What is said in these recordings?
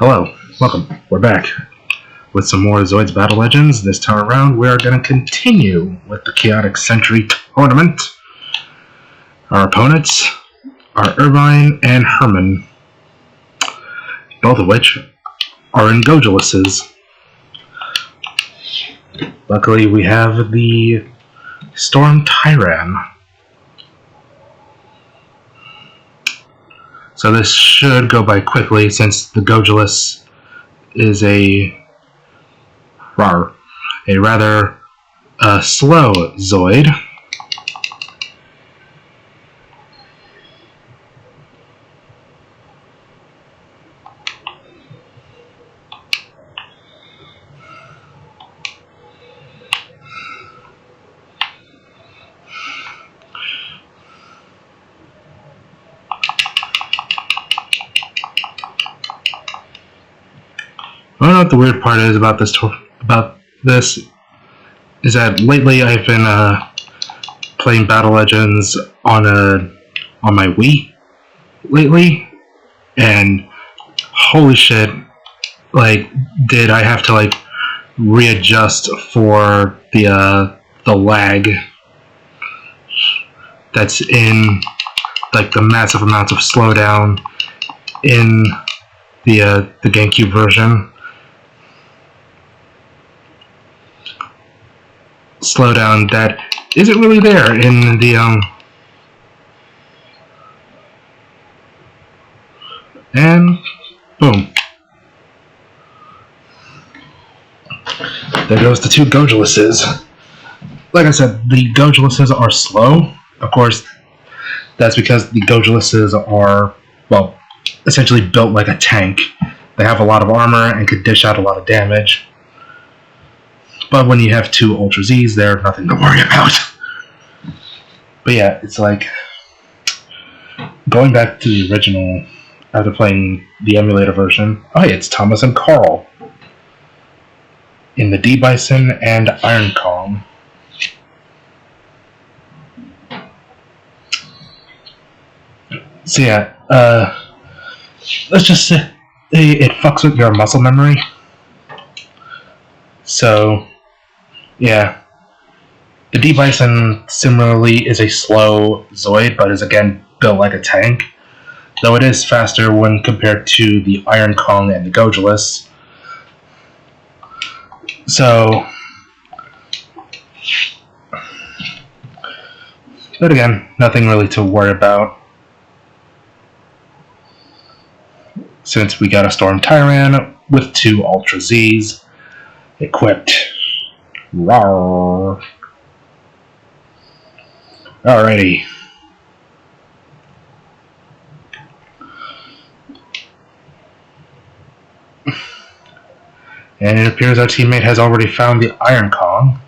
Hello, welcome. We're back with some more Zoids Battle Legends. This time around, we are going to continue with the Chaotic Century Tournament. Our opponents are Irvine and Herman, both of which are in Gojuluses. Luckily, we have the Storm Tyran. So this should go by quickly since the Gojulus is a rather slow Zoid. I don't know what the weird part is about this is that lately I've been playing Battle Legends on my Wii lately, and holy shit, did I have to readjust for the lag that's in the massive amounts of slowdown in the GameCube version. Slowdown that isn't really there in the and boom, there goes the two Gojuluses. Like I said, the Gojuluses are slow. Of course, that's because the Gojuluses are, well, essentially built like a tank. They have a lot of armor and could dish out a lot of damage. But when you have two Ultra Z's, they're nothing to worry about. But yeah, it's like going back to the original after playing the emulator version. Oh, yeah, it's Thomas and Carl in the D Bison and Iron Kong. So yeah, let's just say it fucks with your muscle memory. So yeah, the D Bison similarly is a slow Zoid, but is again built like a tank, though it is faster when compared to the Iron Kong and the Gojulus. So, but again, nothing really to worry about, since we got a Storm Tyran with two Ultra Z's equipped. Rawr. Alrighty. And it appears our teammate has already found the Iron Kong.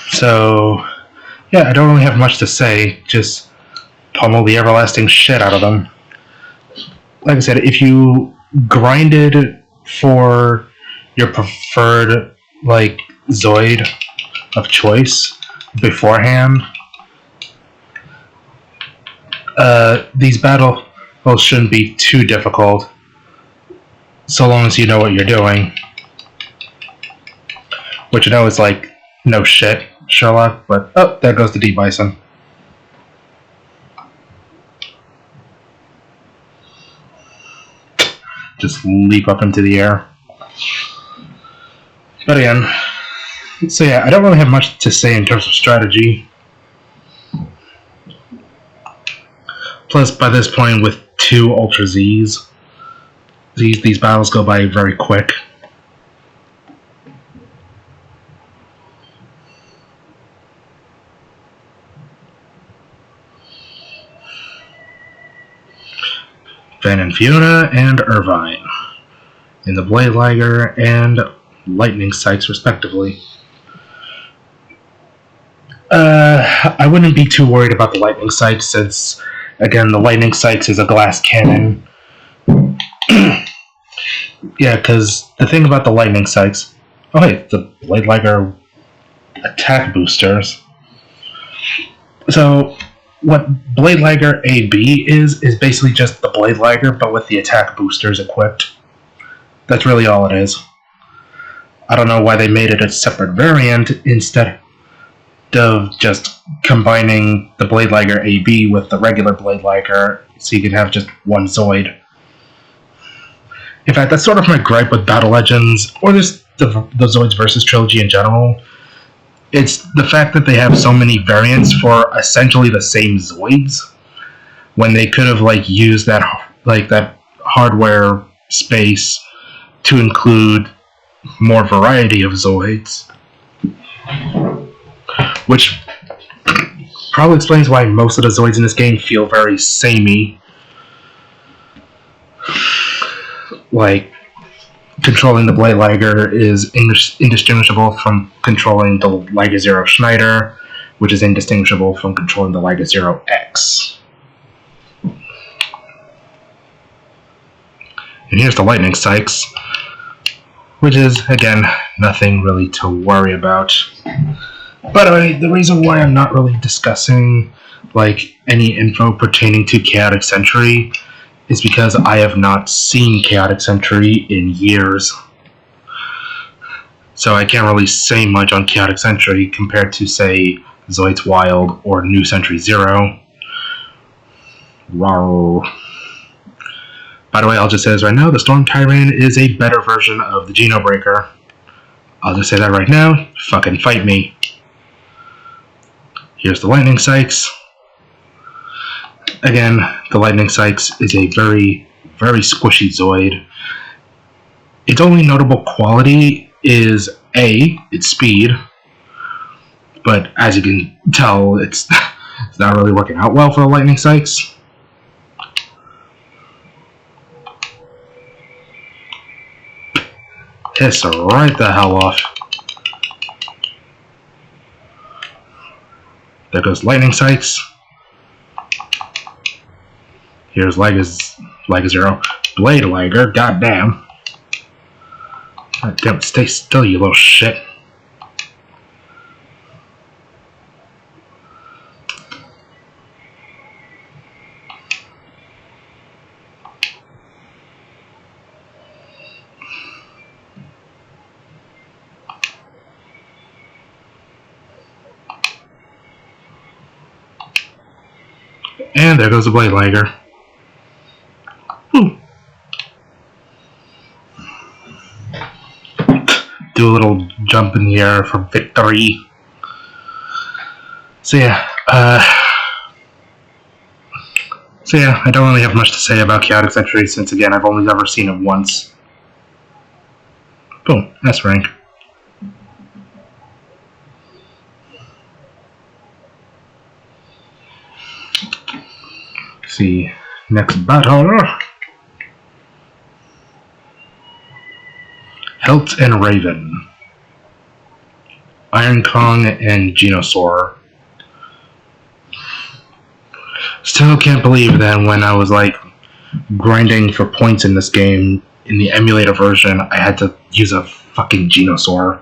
So, yeah, I don't really have much to say, just pummel the everlasting shit out of them. Like I said, if you grinded for your preferred, Zoid of choice beforehand, these battles shouldn't be too difficult, so long as you know what you're doing. Which I know is no shit, Sherlock, but oh, there goes the D Bison. Just leap up into the air. But again, so yeah, I don't really have much to say in terms of strategy. Plus, by this point, with two Ultra Z's, these battles go by very quick. Van and Fiona and Irvine in the Blade Liger and Lightning Sights, respectively. I wouldn't be too worried about the Lightning Sights, since, again, the Lightning Sights is a glass cannon Yeah, because the thing about the lightning sights. Oh, hey, the Blade Liger attack boosters. So, what Blade Liger AB is basically just the Blade Liger, but with the attack boosters equipped. That's really all it is. I don't know why they made it a separate variant instead of just combining the Blade Liger AB with the regular Blade Liger, so you can have just one Zoid. In fact, that's sort of my gripe with Battle Legends, or just the Zoids versus trilogy in general. It's the fact that they have so many variants for essentially the same Zoids, when they could have used that hardware space to include more variety of Zoids, which probably explains why most of the Zoids in this game feel very samey. Like, controlling the Blade Liger is indistinguishable from controlling the Liga Zero Schneider, which is indistinguishable from controlling the Liga Zero X. And here's the Lightning Sykes, which is, again, nothing really to worry about. But the reason why I'm not really discussing any info pertaining to Chaotic Sentry is because I have not seen Chaotic Sentry in years. So I can't really say much on Chaotic Sentry compared to, say, Zoids Wild or New Sentry Zero. Rawr. By the way, I'll just say this right now, the Storm Tyrant is a better version of the Geno Breaker. I'll just say that right now, fucking fight me. Here's the Lightning Sykes. Again, the Lightning Sykes is a very, very squishy Zoid. Its only notable quality is its speed, but as you can tell, it's not really working out well for the Lightning Sykes. Piss right the hell off. There goes Lightning Sykes. Here's Liga Zero. Blade Liger, goddamn. God damn it, stay still, you little shit. And there goes the Blade Liger. Woo. Do a little jump in the air for victory. So yeah, I don't really have much to say about Chaotic Sentry since, again, I've only ever seen it once. Boom, that's rank. Let's see, next battle. Helt and Raven. Iron Kong and Genosaur. Still can't believe that when I was grinding for points in this game, in the emulator version, I had to use a fucking Genosaur.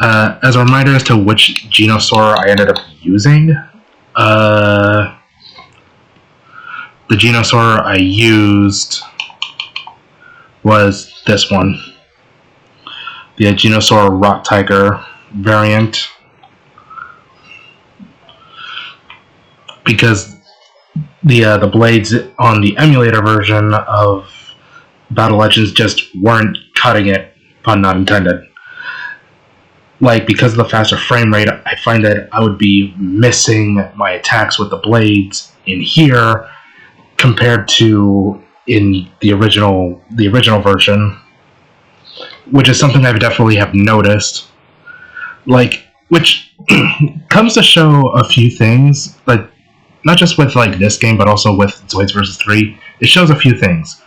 As a reminder as to which Genosaur I ended up using, the Genosaur I used was this one. The Genosaur Rot Tiger variant. Because the blades on the emulator version of Battle Legends just weren't cutting it, pun not intended. Because of the faster frame rate, I find that I would be missing my attacks with the blades in here compared to in the original version, which is something I definitely have noticed. Which comes to show a few things, not just with this game, but also with Zoids vs. 3. It shows a few things.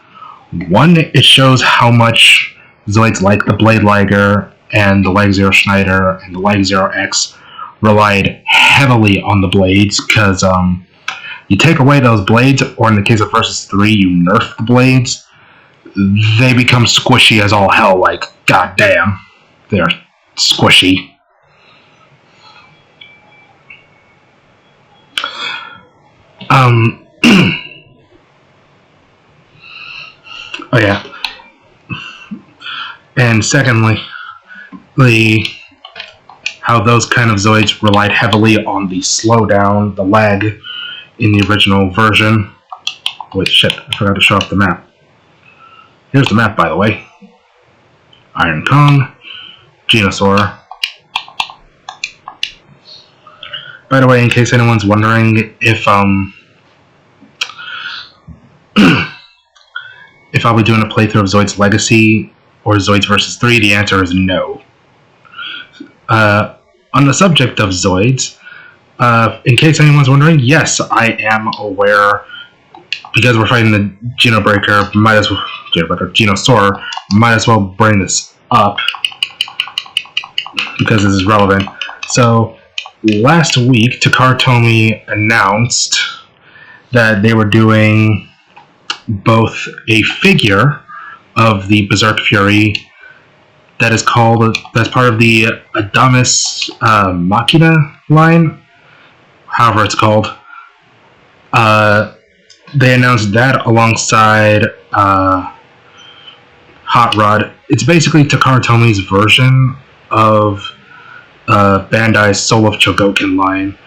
One, it shows how much Zoids like the Blade Liger and the Liga Zero Schneider and the Liga Zero X relied heavily on the blades, because you take away those blades, or in the case of Versus 3, you nerf the blades, they become squishy as all hell. Like, goddamn, they're squishy. Oh yeah. And secondly, how those kind of Zoids relied heavily on the slowdown, the lag, in the original version. Wait, shit, I forgot to show off the map. Here's the map, by the way. Iron Kong, Geno saurer. By the way, in case anyone's wondering if if I'll be doing a playthrough of Zoids Legacy or Zoids vs. 3, the answer is no. On the subject of Zoids, in case anyone's wondering, yes, I am aware, because we're fighting the Geno saurer, might as well bring this up, because this is relevant. So, last week, Takara announced that they were doing both a figure of the Berserk Fury that's part of the Adamus Machina line, however it's called. They announced that alongside Hot Rod. It's basically Takara Tomi's version of Bandai's Soul of Chogokin line,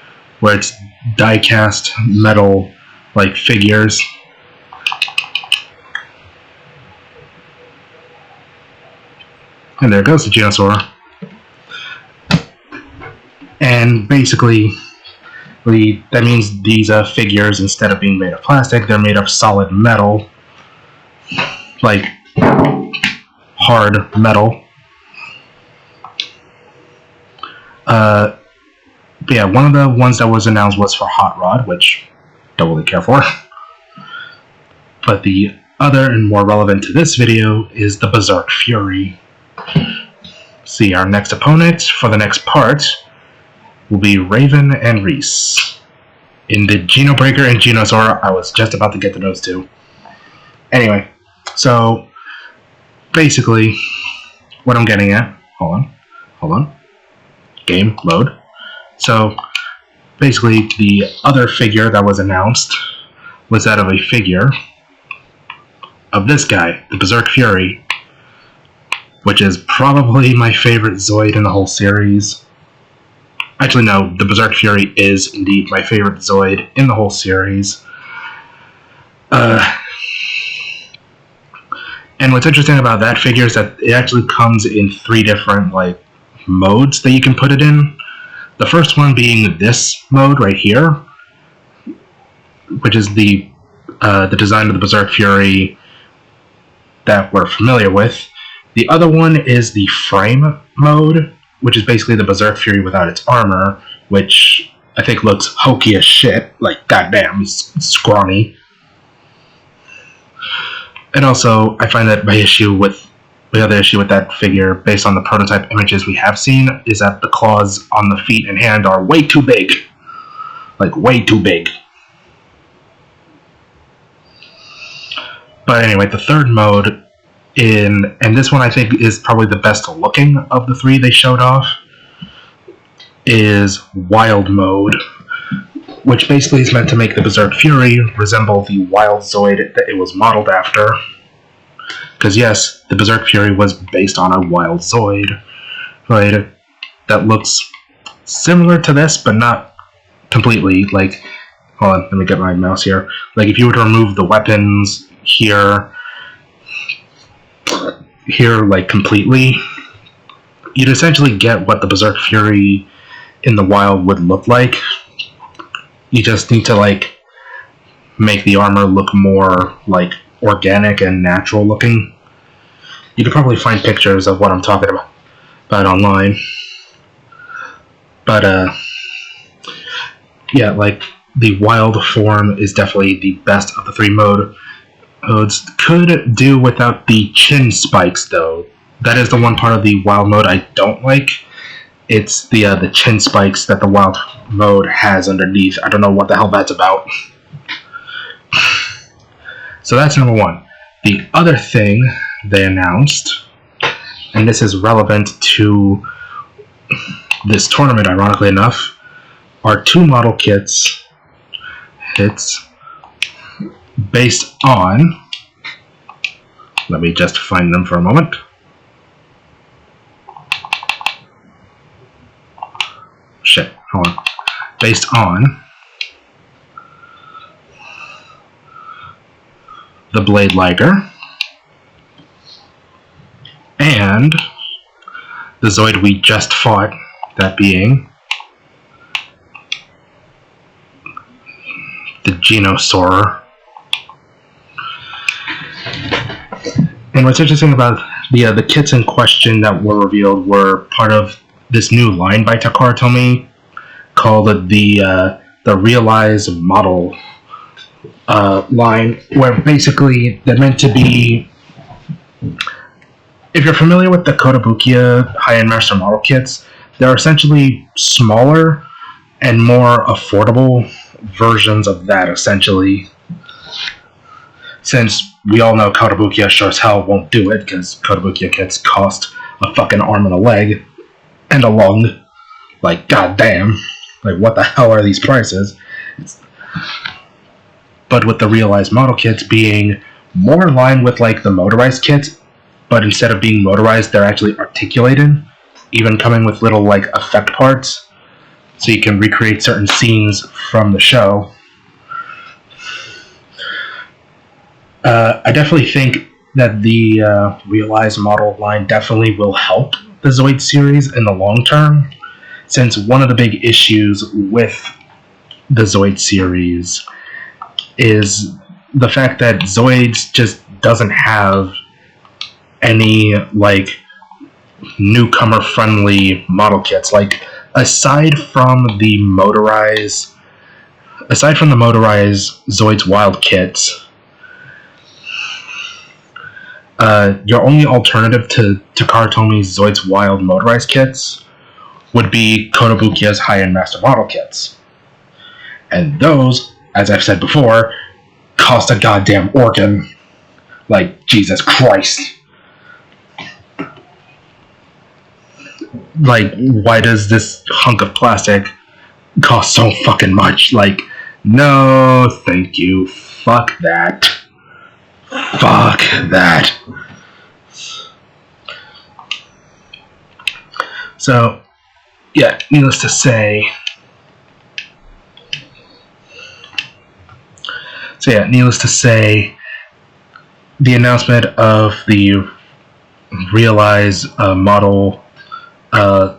where it's die-cast metal like figures. And there goes the Geno saurer. And basically, that means these figures, instead of being made of plastic, they're made of solid metal, like hard metal. But yeah, one of the ones that was announced was for Hot Rod, which I don't really care for. But the other and more relevant to this video is the Berserk Fury. See, our next opponent for the next part will be Raven and Reese. In the Genobreaker and Geno saurer, I was just about to get to those two. Anyway, so basically, what I'm getting at, hold on, game, load. So basically, the other figure that was announced was that of a figure of this guy, the Berserk Fury, which is probably my favorite Zoid in the whole series. Actually, no, the Berserk Fury is indeed my favorite Zoid in the whole series. And what's interesting about that figure is that it actually comes in 3 different modes that you can put it in. The first one being this mode right here, which is the design of the Berserk Fury that we're familiar with. The other one is the frame mode, which is basically the Berserk Fury without its armor, which I think looks hokey as shit. Like, goddamn, he's scrawny. And also, I find that the other issue with that figure, based on the prototype images we have seen, is that the claws on the feet and hand are way too big. Like, way too big. But anyway, the third mode, and this one I think is probably the best looking of the 3 they showed off, is Wild Mode, which basically is meant to make the Berserk Fury resemble the Wild Zoid that it was modeled after. Because yes, the Berserk Fury was based on a Wild Zoid, right? That looks similar to this, but not completely. Like, hold on, let me get my mouse here. Like, if you were to remove the weapons here, like, completely, you'd essentially get what the Berserk Fury in the wild would look like. You just need to, like, make the armor look more, like, organic and natural looking. You could probably find pictures of what I'm talking about online. But, yeah, like, the wild form is definitely the best of the 3 modes. Could do without the chin spikes, though. That is the one part of the wild mode I don't like. It's the chin spikes that the wild mode has underneath. I don't know what the hell that's about. So that's number 1. The other thing they announced, and this is relevant to this tournament, ironically enough, are 2 model kits based on, let me just find them for a moment. Shit, hold on. Based on the Blade Liger and the Zoid we just fought, that being the Geno saurer. And what's interesting about the kits in question that were revealed were part of this new line by Takara Tomy called the Realize model line, where basically they're meant to be, if you're familiar with the Kotobukiya high-end master model kits, they're essentially smaller and more affordable versions of that, essentially. Since we all know Kotobukiya sure as hell won't do it, because Kotobukiya kits cost a fucking arm and a leg and a lung. Like, goddamn. Like, what the hell are these prices? But with the Realized model kits being more in line with, like, the motorized kits, but instead of being motorized, they're actually articulated, even coming with little, like, effect parts, so you can recreate certain scenes from the show. I definitely think that the Realized model line definitely will help the Zoid series in the long term, since one of the big issues with the Zoid series is the fact that Zoids just doesn't have any, like, newcomer-friendly model kits. Like, aside from the motorized Zoids Wild kits, your only alternative to Takara Tomy's Zoids Wild motorized kits would be Kotobukiya's high-end master model kits. And those, as I've said before, cost a goddamn organ. Like, Jesus Christ. Like, why does this hunk of plastic cost so fucking much? Like, no, thank you. Fuck that. Fuck that. So, yeah, needless to say, the announcement of the Realize model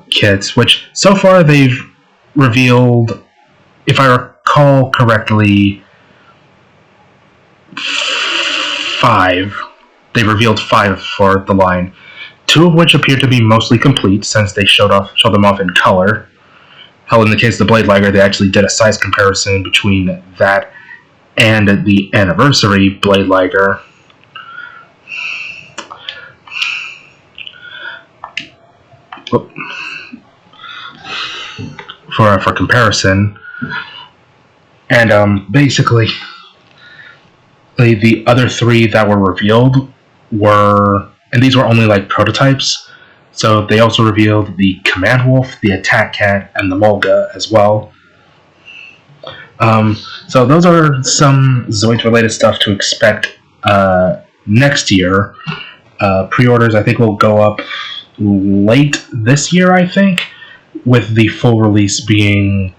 kits, which so far they've revealed, if I recall correctly, 5. They've revealed 5 for the line. 2 of which appear to be mostly complete, since they showed them off in color. Hell, in the case of the Blade Liger, they actually did a size comparison between that and the Anniversary Blade Liger. For comparison. And basically, the other 3 that were revealed were, and these were only like prototypes, so they also revealed the Command Wolf, the Attack Cat, and the Mulga as well. So those are some Zoids related stuff to expect next year. Pre-orders, I think, will go up late this year, I think, with the full release being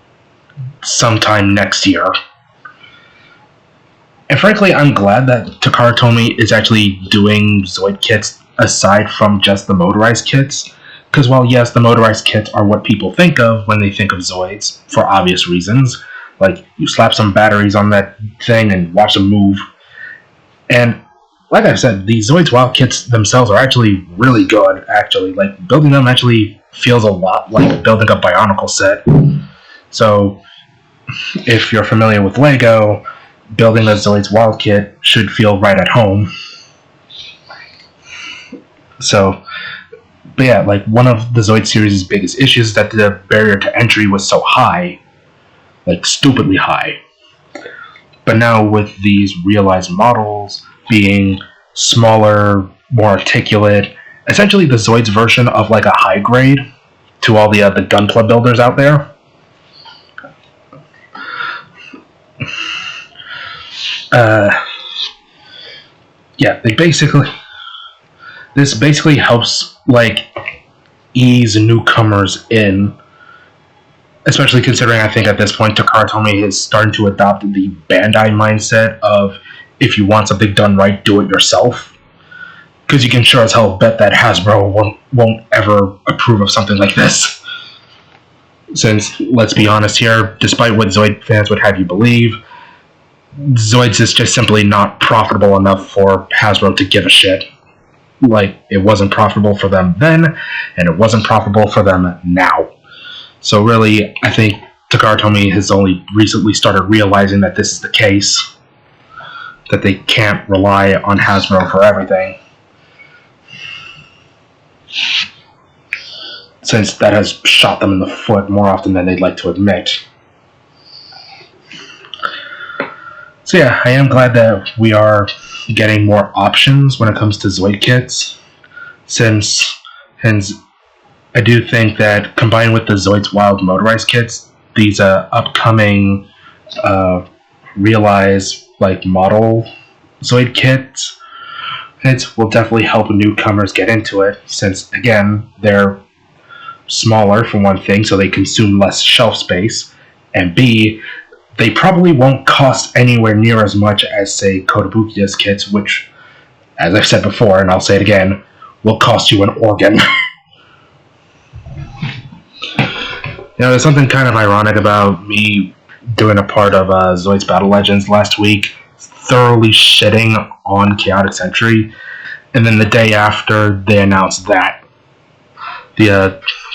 sometime next year. And frankly, I'm glad that Takara Tomy is actually doing Zoid kits aside from just the motorized kits. Because while, yes, the motorized kits are what people think of when they think of Zoids, for obvious reasons. Like, you slap some batteries on that thing and watch them move. And, like I said, the Zoids Wild kits themselves are actually really good, actually. Like, building them actually feels a lot like building a Bionicle set. So, if you're familiar with LEGO, building the Zoids Wild kit should feel right at home. So, but yeah, like, one of the Zoid series' biggest issues is that the barrier to entry was so high. Like, stupidly high. But now with these realized models being smaller, more articulate, essentially the Zoids version of like a high grade to all the Gunpla builders out there. Yeah, this basically helps like ease newcomers in, especially considering I think at this point Takara is starting to adopt the Bandai mindset of if you want something done right, do it yourself. Because you can sure as hell bet that Hasbro won't ever approve of something like this. Since, let's be honest here, despite what Zoid fans would have you believe, Zoids is just simply not profitable enough for Hasbro to give a shit. Like, it wasn't profitable for them then, and it wasn't profitable for them now. So really, I think Takara Tomy has only recently started realizing that this is the case, that they can't rely on Hasbro for everything, since that has shot them in the foot more often than they'd like to admit. So yeah, I am glad that we are getting more options when it comes to Zoid kits, since I do think that combined with the Zoids Wild motorized kits, these upcoming Realize like model Zoid kits, it will definitely help newcomers get into it, since again they're smaller for one thing, so they consume less shelf space, and B, they probably won't cost anywhere near as much as, say, Kotobukiya's kits, which, as I've said before, and I'll say it again, will cost you an organ. There's something kind of ironic about me doing a part of Zoids Battle Legends last week, thoroughly shitting on Chaotic Century, and then the day after they announced that,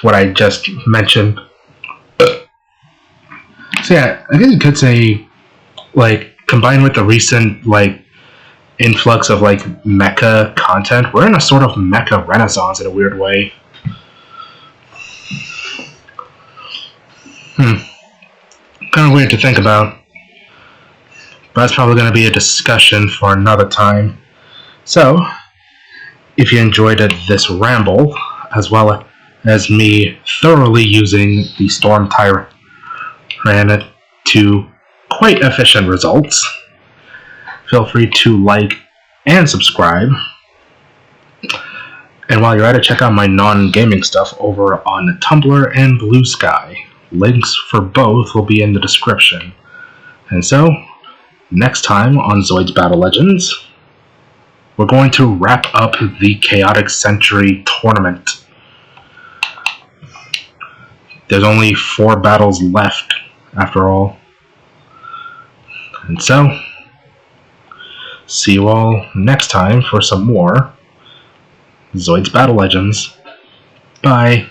what I just mentioned. So yeah, I guess you could say, like, combined with the recent, like, influx of, like, mecha content, we're in a sort of mecha renaissance in a weird way. Kind of weird to think about. But that's probably going to be a discussion for another time. So, if you enjoyed this ramble, as well as me thoroughly using the Storm Tyrant to quite efficient results, feel free to like and subscribe. And while you're at it, check out my non-gaming stuff over on Tumblr and Blue Sky. Links for both will be in the description. And so, next time on Zoids Battle Legends, we're going to wrap up the Chaotic Century tournament. There's only 4 battles left, after all. And so, see you all next time for some more Zoids Battle Legends. Bye.